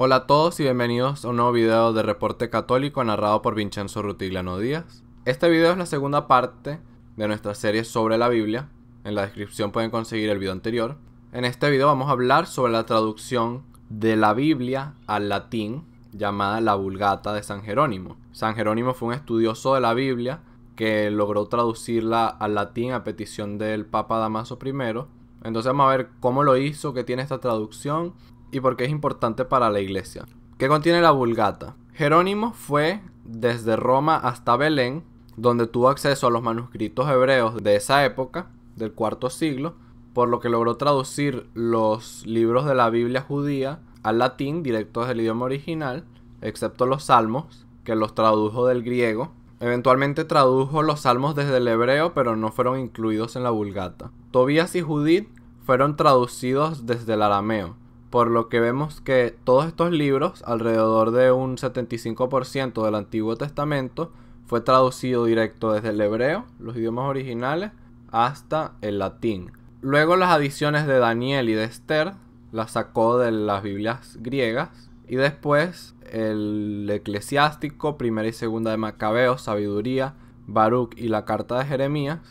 Hola a todos y bienvenidos a un nuevo video de Reporte Católico narrado por Vincenzo Rutigliano Díaz. Este video es la segunda parte de nuestra serie sobre la Biblia. En la descripción pueden conseguir el video anterior. En este video vamos a hablar sobre la traducción de la Biblia al latín llamada la Vulgata de San Jerónimo. San Jerónimo fue un estudioso de la Biblia que logró traducirla al latín a petición del Papa Dámaso I. Entonces vamos a ver cómo lo hizo, qué tiene esta traducción y por qué es importante para la iglesia. ¿Qué contiene la Vulgata? Jerónimo fue desde Roma hasta Belén, donde tuvo acceso a los manuscritos hebreos de esa época, del IV siglo, por lo que logró traducir los libros de la Biblia judía al latín directo desde el idioma original, excepto los salmos, que los tradujo del griego. Eventualmente tradujo los salmos desde el hebreo, pero no fueron incluidos en la Vulgata. Tobías y Judith fueron traducidos desde el arameo, por lo que vemos que todos estos libros, alrededor de un 75% del Antiguo Testamento, fue traducido directo desde el hebreo, los idiomas originales, hasta el latín. Luego las adiciones de Daniel y de Esther las sacó de las Biblias griegas, y después el Eclesiástico, Primera y Segunda de Macabeos, Sabiduría, Baruch y la Carta de Jeremías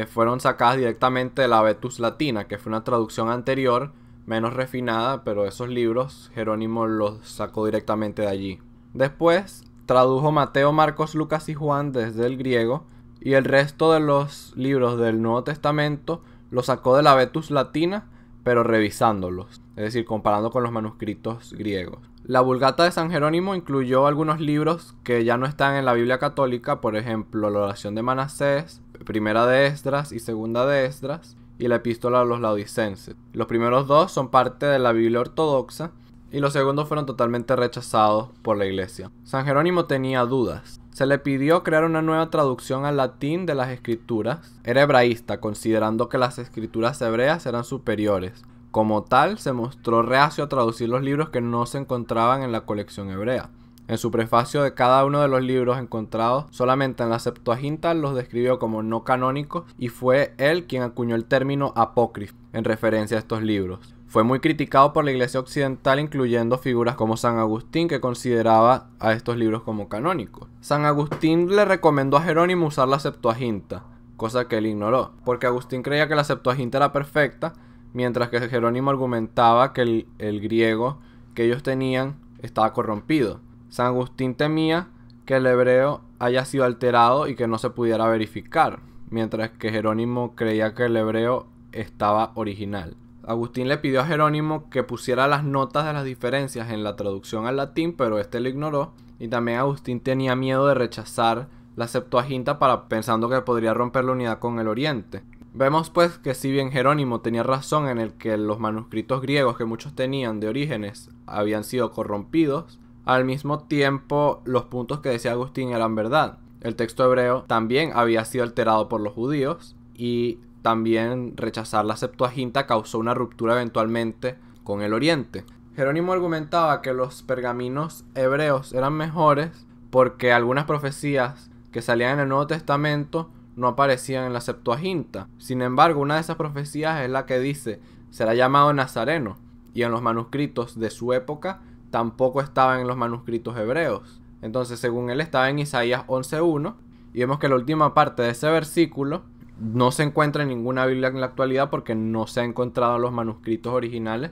fueron sacadas directamente de la Vetus Latina, que fue una traducción anterior, menos refinada, pero esos libros Jerónimo los sacó directamente de allí. Después tradujo Mateo, Marcos, Lucas y Juan desde el griego, y el resto de los libros del Nuevo Testamento los sacó de la Vetus Latina, pero revisándolos, es decir, comparando con los manuscritos griegos. La Vulgata de San Jerónimo incluyó algunos libros que ya no están en la Biblia católica, por ejemplo, la oración de Manasés, Primera de Esdras y Segunda de Esdras, y la Epístola a los Laodicenses. Los primeros dos son parte de la Biblia ortodoxa y los segundos fueron totalmente rechazados por la iglesia. San Jerónimo tenía dudas. Se le pidió crear una nueva traducción al latín de las escrituras. Era hebraísta, considerando que las escrituras hebreas eran superiores. Como tal, se mostró reacio a traducir los libros que no se encontraban en la colección hebrea. En su prefacio de cada uno de los libros encontrados solamente en la Septuaginta los describió como no canónicos, y fue él quien acuñó el término apócrifo en referencia a estos libros. Fue muy criticado por la iglesia occidental, incluyendo figuras como San Agustín, que consideraba a estos libros como canónicos. San Agustín le recomendó a Jerónimo usar la Septuaginta, cosa que él ignoró, porque Agustín creía que la Septuaginta era perfecta, mientras que Jerónimo argumentaba que el griego que ellos tenían estaba corrompido. San Agustín temía que el hebreo haya sido alterado y que no se pudiera verificar, mientras que Jerónimo creía que el hebreo estaba original. Agustín le pidió a Jerónimo que pusiera las notas de las diferencias en la traducción al latín, pero este lo ignoró, y también Agustín tenía miedo de rechazar la Septuaginta pensando que podría romper la unidad con el Oriente. Vemos pues que si bien Jerónimo tenía razón en el que los manuscritos griegos que muchos tenían de Orígenes habían sido corrompidos, al mismo tiempo los puntos que decía Agustín eran verdad. El texto hebreo también había sido alterado por los judíos, y también rechazar la Septuaginta causó una ruptura eventualmente con el Oriente. Jerónimo argumentaba que los pergaminos hebreos eran mejores porque algunas profecías que salían en el Nuevo Testamento no aparecían en la Septuaginta. Sin embargo, una de esas profecías es la que dice: será llamado Nazareno, y en los manuscritos de su época tampoco estaban en los manuscritos hebreos. Entonces, según él, estaba en Isaías 11:1, y vemos que la última parte de ese versículo no se encuentra en ninguna Biblia en la actualidad porque no se han encontrado los manuscritos originales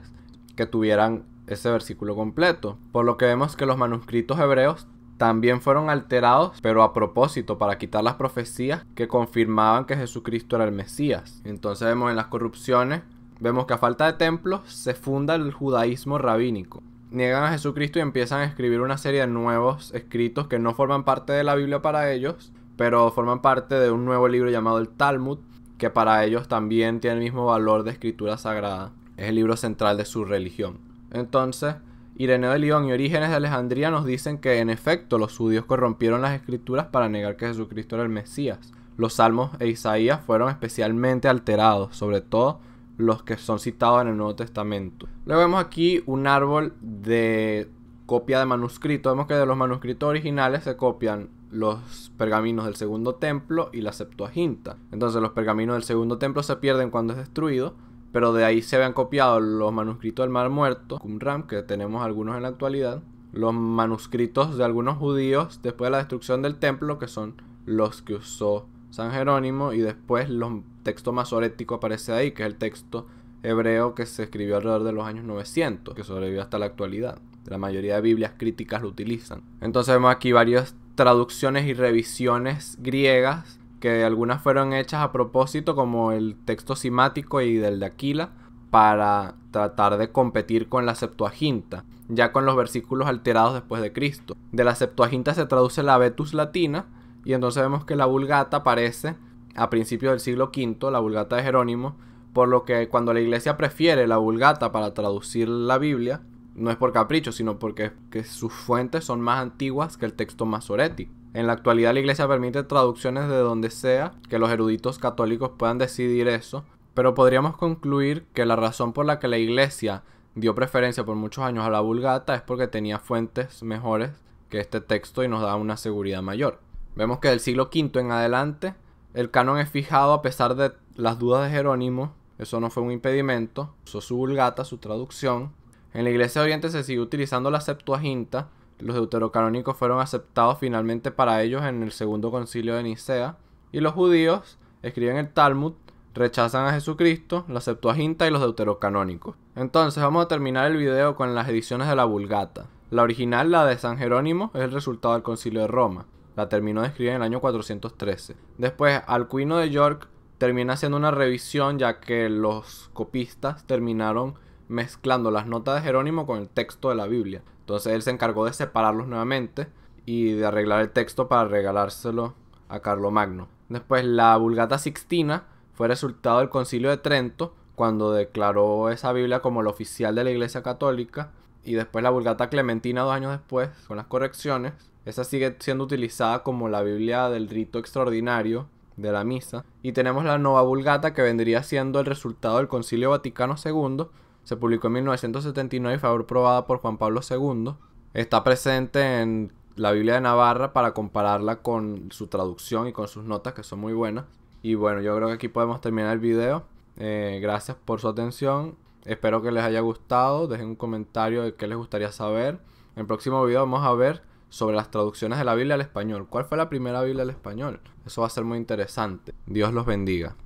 que tuvieran ese versículo completo. Por lo que vemos que los manuscritos hebreos también fueron alterados, pero a propósito, para quitar las profecías que confirmaban que Jesucristo era el Mesías. Entonces vemos en las corrupciones, vemos que a falta de templos se funda el judaísmo rabínico. Niegan a Jesucristo y empiezan a escribir una serie de nuevos escritos que no forman parte de la Biblia para ellos, pero forman parte de un nuevo libro llamado el Talmud, que para ellos también tiene el mismo valor de escritura sagrada. Es el libro central de su religión. Entonces, Ireneo de Lyon y Orígenes de Alejandría nos dicen que en efecto los judíos corrompieron las escrituras para negar que Jesucristo era el Mesías. Los Salmos e Isaías fueron especialmente alterados, sobre todo los que son citados en el Nuevo Testamento. Luego vemos aquí un árbol de copia de manuscrito. Vemos que de los manuscritos originales se copian los pergaminos del Segundo Templo y la Septuaginta. Entonces los pergaminos del Segundo Templo se pierden cuando es destruido, pero de ahí se habían copiado los manuscritos del Mar Muerto, Qumran, que tenemos algunos en la actualidad, los manuscritos de algunos judíos después de la destrucción del templo, que son los que usó San Jerónimo, y después los textos masoréticos aparece ahí, que es el texto hebreo que se escribió alrededor de los años 900, que sobrevivió hasta la actualidad. La mayoría de Biblias críticas lo utilizan. Entonces vemos aquí varias traducciones y revisiones griegas, que algunas fueron hechas a propósito, como el texto simático y del de Aquila, para tratar de competir con la Septuaginta, ya con los versículos alterados después de Cristo. De la Septuaginta se traduce la Vetus Latina, y entonces vemos que la Vulgata aparece a principios del siglo V, la Vulgata de Jerónimo, por lo que cuando la iglesia prefiere la Vulgata para traducir la Biblia, no es por capricho, sino porque sus fuentes son más antiguas que el texto masorético. En la actualidad la iglesia permite traducciones de donde sea, que los eruditos católicos puedan decidir eso, pero podríamos concluir que la razón por la que la iglesia dio preferencia por muchos años a la Vulgata es porque tenía fuentes mejores que este texto y nos da una seguridad mayor. Vemos que del siglo V en adelante el canon es fijado a pesar de las dudas de Jerónimo. Eso no fue un impedimento, usó su Vulgata, su traducción. En la iglesia de Oriente se sigue utilizando la Septuaginta. Los deuterocanónicos fueron aceptados finalmente para ellos en el segundo concilio de Nicea. Y los judíos escriben el Talmud, rechazan a Jesucristo, la Septuaginta y los deuterocanónicos. Entonces vamos a terminar el video con las ediciones de la Vulgata. La original, la de San Jerónimo, es el resultado del concilio de Roma. La terminó de escribir en el año 413. Después, Alcuino de York termina haciendo una revisión, ya que los copistas terminaron mezclando las notas de Jerónimo con el texto de la Biblia. Entonces él se encargó de separarlos nuevamente y de arreglar el texto para regalárselo a Carlomagno. Después, la Vulgata Sixtina fue resultado del Concilio de Trento, cuando declaró esa Biblia como la oficial de la Iglesia Católica. Y después la Vulgata Clementina 2 años después, con las correcciones. Esa sigue siendo utilizada como la Biblia del rito extraordinario de la misa. Y tenemos la Nova Vulgata, que vendría siendo el resultado del Concilio Vaticano II. Se publicó en 1979 y fue aprobada por Juan Pablo II. Está presente en la Biblia de Navarra para compararla con su traducción y con sus notas, que son muy buenas. Y bueno, yo creo que aquí podemos terminar el video. Gracias por su atención. Espero que les haya gustado. Dejen un comentario de qué les gustaría saber. En el próximo video vamos a ver sobre las traducciones de la Biblia al español. ¿Cuál fue la primera Biblia al español? Eso va a ser muy interesante. Dios los bendiga.